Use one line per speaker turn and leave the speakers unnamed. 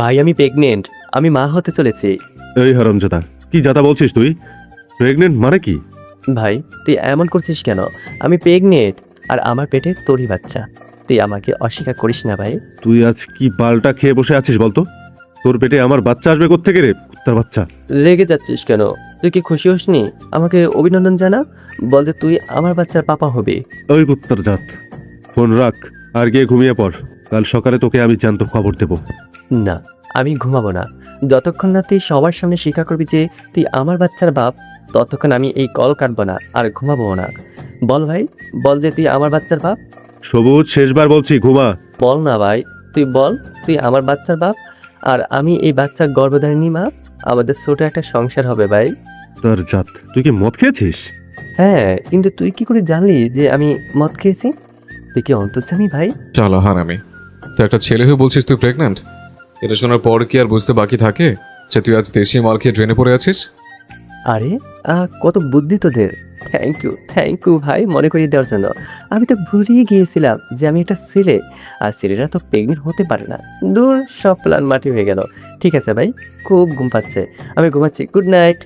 ভাই আমি প্রেগনেন্ট, আমি মা হতে চলেছি।
এই হারামজাদা, কি জাতা বলছিস তুই? প্রেগনেন্ট মানে কি?
ভাই তুই এমন করছিস কেন? আমি প্রেগনেন্ট, আর আমার পেটে তোরই বাচ্চা। তুই আমাকে অস্বীকার করিস না ভাই।
তুই আজ কি পাল্টা খেয়ে বসে আছিস বলতো? তোর পেটে আমার বাচ্চা আসবে কোত্থেকে রে, কুত্তার বাচ্চা?
রেগে যাচ্ছিস কেন? তুই কি খুশি হসনি? আমাকে অভিনন্দন জানা, বল যে তুই আমার বাচ্চার পাপা হবি।
ওই কুত্তার জাত, ফোন রাখ আর গিয়ে ঘুমিয়ে পড়। কাল সকালে তোকে আমি জ্যান্ত খবর দেবো।
না, আমি ঘুমাবো না। যতক্ষণ না তুই সবার সামনে স্বীকার করবি যে তুই আমার বাচ্চার বাপ, ততক্ষণ আমি এই কল কাটবো না আর ঘুমাবো না। বল ভাই, বল যে তুই আমার বাচ্চার বাপ।
সবুজ, শেষবার বলছি, ঘুমা।
বল না ভাই, তুই বল তুই আমার বাচ্চার বাপ, আর আমি এই বাচ্চার গর্ভধারিণী মা। আমাদের ছোট একটা সংসার হবে ভাই।
তার জাত, তুই কি মদ খেয়েছিস?
হ্যাঁ, কিন্তু তুই কি করে জানলি যে আমি মদ খেয়েছি? তুই কি অন্তর্যামী ভাই?
চলো হারামি, তুই একটা ছেলে হয়ে বলছিস তুই প্রেগন্যান্ট? এটা শোনার পর কি আর বুঝতে বাকি থাকে যে তুই আজ দেশি মাল খেয়ে ড্রেনে পড়ে আছিস?
আরে কত বুদ্ধি তোদের! থ্যাংক ইউ ভাই মনে করিয়ে দেওয়ার জন্য। আমি তো ভুলিয়ে গিয়েছিলাম যে আমি একটা ছেলে, আর ছেলেরা তো প্রেগনেন্ট হতে পারে না। দূর, সব প্ল্যান মাটি হয়ে গেল। ঠিক আছে ভাই, খুব ঘুম পাচ্ছে, আমি ঘুমাচ্ছি। Good night.